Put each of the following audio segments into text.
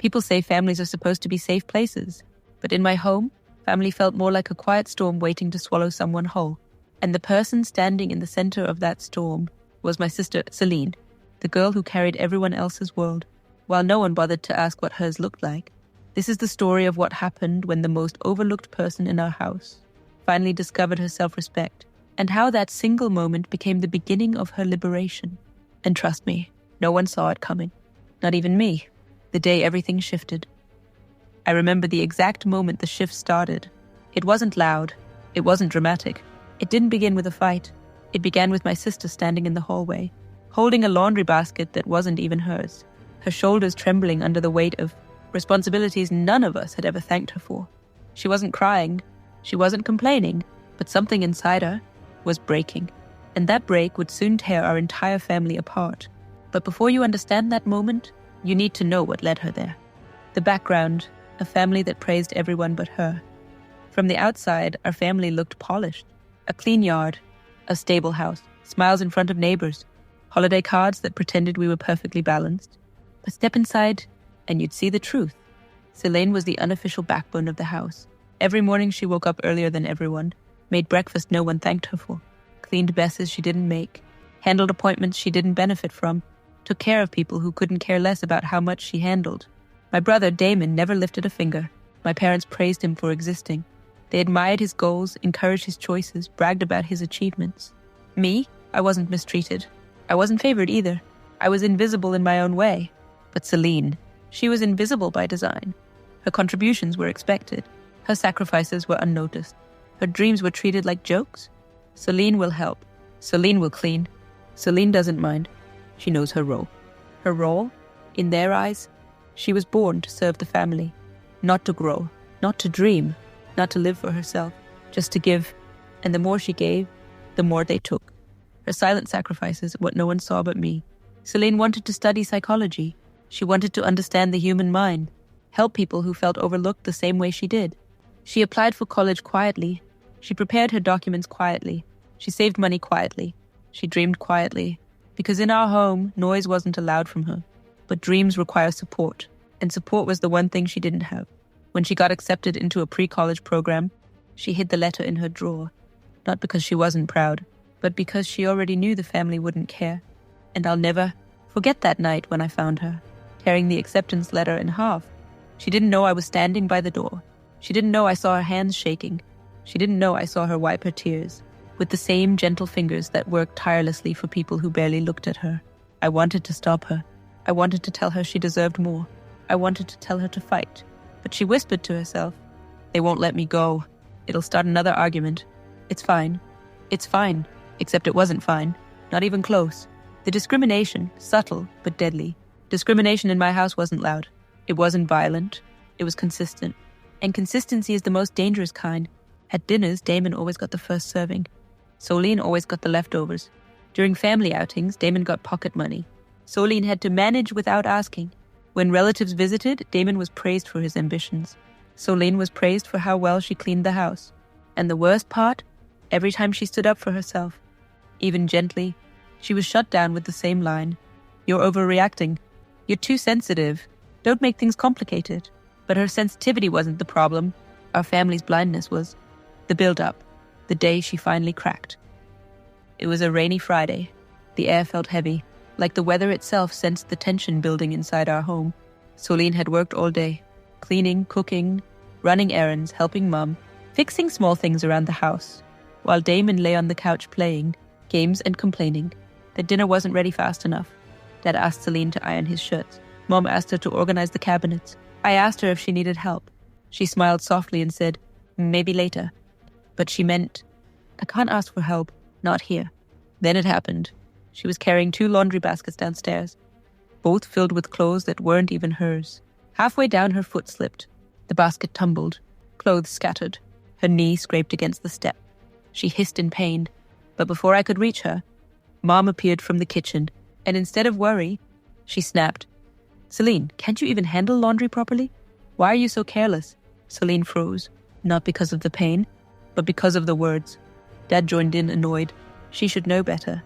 People say families are supposed to be safe places, but in my home, family felt more like a quiet storm waiting to swallow someone whole. And the person standing in the center of that storm was my sister Celine, the girl who carried everyone else's world, while no one bothered to ask what hers looked like. This is the story of what happened when the most overlooked person in our house finally discovered her self-respect, and how that single moment became the beginning of her liberation. And trust me, no one saw it coming. Not even me, the day everything shifted. I remember the exact moment the shift started. It wasn't loud. It wasn't dramatic. It didn't begin with a fight. It began with my sister standing in the hallway, holding a laundry basket that wasn't even hers, her shoulders trembling under the weight of responsibilities none of us had ever thanked her for. She wasn't crying. She wasn't complaining, but something inside her was breaking. And that break would soon tear our entire family apart. But before you understand that moment, you need to know what led her there. The background, a family that praised everyone but her. From the outside, our family looked polished. A clean yard, a stable house, smiles in front of neighbors, holiday cards that pretended we were perfectly balanced. But step inside, and you'd see the truth. Celine was the unofficial backbone of the house. Every morning she woke up earlier than everyone, made breakfast no one thanked her for, cleaned messes she didn't make, handled appointments she didn't benefit from, took care of people who couldn't care less about how much she handled. My brother, Damon, never lifted a finger. My parents praised him for existing. They admired his goals, encouraged his choices, bragged about his achievements. Me, I wasn't mistreated. I wasn't favored either. I was invisible in my own way. But Celine, she was invisible by design. Her contributions were expected. Her sacrifices were unnoticed. Her dreams were treated like jokes. Celine will help. Celine will clean. Celine doesn't mind. She knows her role. Her role, in their eyes, she was born to serve the family. Not to grow, not to dream, not to live for herself, just to give. And the more she gave, the more they took. Her silent sacrifices, what no one saw but me. Celine wanted to study psychology. She wanted to understand the human mind, help people who felt overlooked the same way she did. She applied for college quietly. She prepared her documents quietly. She saved money quietly. She dreamed quietly. Because in our home, noise wasn't allowed from her. But dreams require support, and support was the one thing she didn't have. When she got accepted into a pre-college program, she hid the letter in her drawer, not because she wasn't proud, but because she already knew the family wouldn't care. And I'll never forget that night when I found her, tearing the acceptance letter in half. She didn't know I was standing by the door. She didn't know I saw her hands shaking. She didn't know I saw her wipe her tears, with the same gentle fingers that worked tirelessly for people who barely looked at her. I wanted to stop her. I wanted to tell her she deserved more. I wanted to tell her to fight. But she whispered to herself, "They won't let me go. It'll start another argument. It's fine. It's fine." Except it wasn't fine. Not even close. The discrimination, subtle but deadly. Discrimination in my house wasn't loud. It wasn't violent. It was consistent. And consistency is the most dangerous kind. At dinners, Damon always got the first serving. Celine always got the leftovers. During family outings, Damon got pocket money. Celine had to manage without asking. When relatives visited, Damon was praised for his ambitions. Celine was praised for how well she cleaned the house. And the worst part, every time she stood up for herself, even gently, she was shut down with the same line. "You're overreacting. You're too sensitive. Don't make things complicated." But her sensitivity wasn't the problem. Our family's blindness was. The build-up, the day she finally cracked. It was a rainy Friday. The air felt heavy, like the weather itself sensed the tension building inside our home. Celine had worked all day, cleaning, cooking, running errands, helping Mum, fixing small things around the house, while Damon lay on the couch playing games and complaining that dinner wasn't ready fast enough. Dad asked Celine to iron his shirts. Mom asked her to organize the cabinets. I asked her if she needed help. She smiled softly and said, "Maybe later." But she meant, "I can't ask for help, not here." Then it happened. She was carrying 2 laundry baskets downstairs, both filled with clothes that weren't even hers. Halfway down, her foot slipped. The basket tumbled, clothes scattered. Her knee scraped against the step. She hissed in pain, but before I could reach her, Mom appeared from the kitchen, and instead of worry, she snapped, "Celine, can't you even handle laundry properly? Why are you so careless?" Celine froze, not because of the pain, but because of the words. Dad joined in, annoyed. She should know better.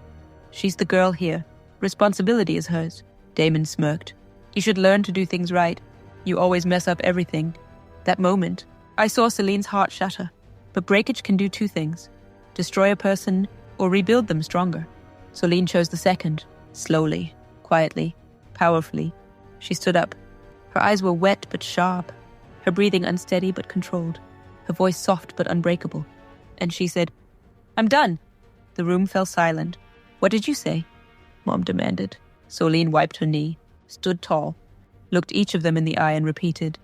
She's the girl here. Responsibility is hers. Damon smirked. You should learn to do things right. You always mess up everything. That moment, I saw Celine's heart shatter. But breakage can do two things: destroy a person or rebuild them stronger. Celine chose the second, slowly, quietly, powerfully. She stood up. Her eyes were wet but sharp, her breathing unsteady but controlled, her voice soft but unbreakable. And she said, "I'm done." The room fell silent. "What did you say?" Mom demanded. Celine wiped her knee, stood tall, looked each of them in the eye and repeated,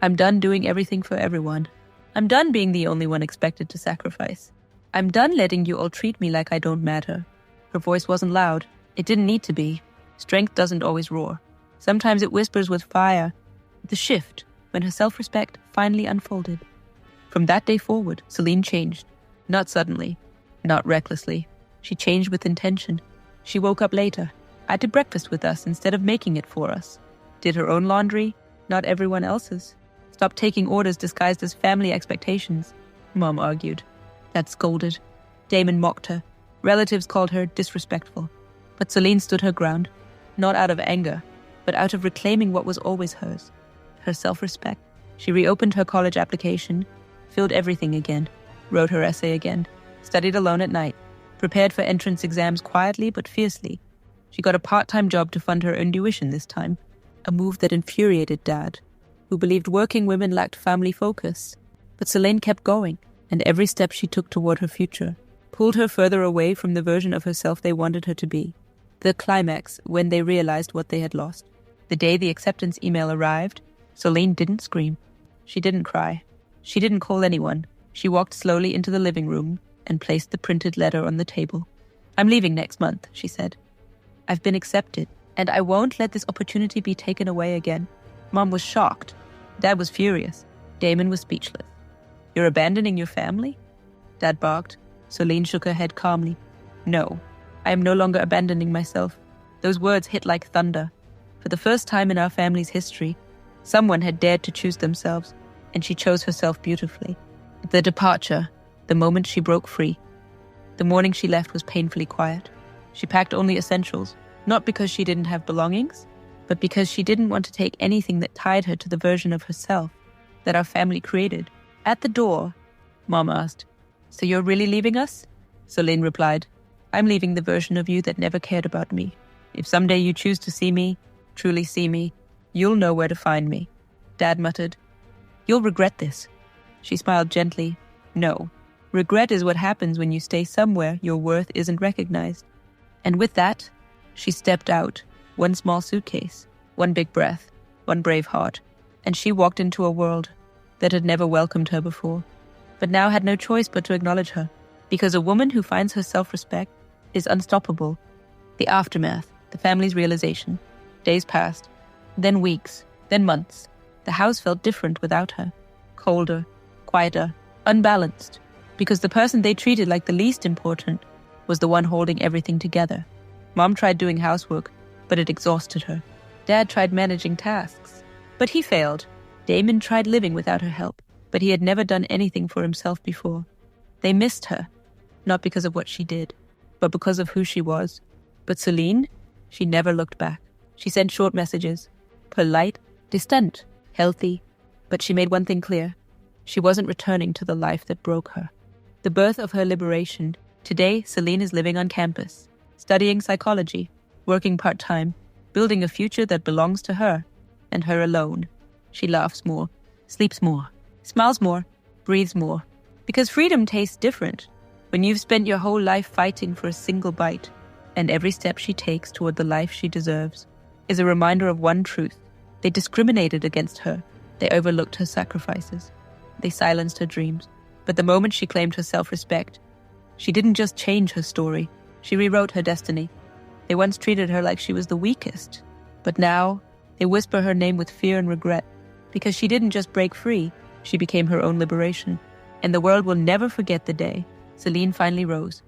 "I'm done doing everything for everyone. I'm done being the only one expected to sacrifice. I'm done letting you all treat me like I don't matter." Her voice wasn't loud. It didn't need to be. Strength doesn't always roar. Sometimes it whispers with fire. The shift, when her self-respect finally unfolded. From that day forward, Celine changed. Not suddenly, not recklessly. She changed with intention. She woke up later, ate breakfast with us instead of making it for us. Did her own laundry, not everyone else's. Stopped taking orders disguised as family expectations. Mom argued. Dad scolded. Damon mocked her. Relatives called her disrespectful. But Celine stood her ground, not out of anger, but out of reclaiming what was always hers. Her self-respect. She reopened her college application, filled everything again, wrote her essay again, studied alone at night, prepared for entrance exams quietly but fiercely. She got a part-time job to fund her own tuition this time, a move that infuriated Dad, who believed working women lacked family focus. But Celine kept going, and every step she took toward her future pulled her further away from the version of herself they wanted her to be. The climax, when they realized what they had lost. The day the acceptance email arrived, Celine didn't scream. She didn't cry. She didn't call anyone. She walked slowly into the living room and placed the printed letter on the table. "I'm leaving next month," she said. "I've been accepted, and I won't let this opportunity be taken away again." Mom was shocked. Dad was furious. Damon was speechless. "You're abandoning your family?" Dad barked. Celine shook her head calmly. "No, I am no longer abandoning myself." Those words hit like thunder. For the first time in our family's history, someone had dared to choose themselves, and she chose herself beautifully. The departure, the moment she broke free. The morning she left was painfully quiet. She packed only essentials, not because she didn't have belongings, but because she didn't want to take anything that tied her to the version of herself that our family created. At the door, Mom asked, "So you're really leaving us?" Celine replied, "I'm leaving the version of you that never cared about me. If someday you choose to see me, truly see me, you'll know where to find me." Dad muttered, "You'll regret this." She smiled gently. "No. Regret is what happens when you stay somewhere your worth isn't recognized." And with that, she stepped out, one small suitcase, one big breath, one brave heart, and she walked into a world that had never welcomed her before, but now had no choice but to acknowledge her, because a woman who finds her self-respect is unstoppable. The aftermath, the family's realization. Days passed, then weeks, then months. The house felt different without her. Colder, quieter, unbalanced, because the person they treated like the least important was the one holding everything together. Mom tried doing housework, but it exhausted her. Dad tried managing tasks, but he failed. Damon tried living without her help, but he had never done anything for himself before. They missed her, not because of what she did, but because of who she was. But Celine, she never looked back. She sent short messages, polite, distant, healthy, but she made one thing clear. She wasn't returning to the life that broke her. The birth of her liberation. Today, Celine is living on campus, studying psychology, working part-time, building a future that belongs to her, and her alone. She laughs more, sleeps more, smiles more, breathes more. Because freedom tastes different when you've spent your whole life fighting for a single bite, and every step she takes toward the life she deserves is a reminder of one truth. They discriminated against her. They overlooked her sacrifices. They silenced her dreams. But the moment she claimed her self-respect, she didn't just change her story, she rewrote her destiny. They once treated her like she was the weakest, but now they whisper her name with fear and regret, because she didn't just break free, she became her own liberation. And the world will never forget the day Celine finally rose,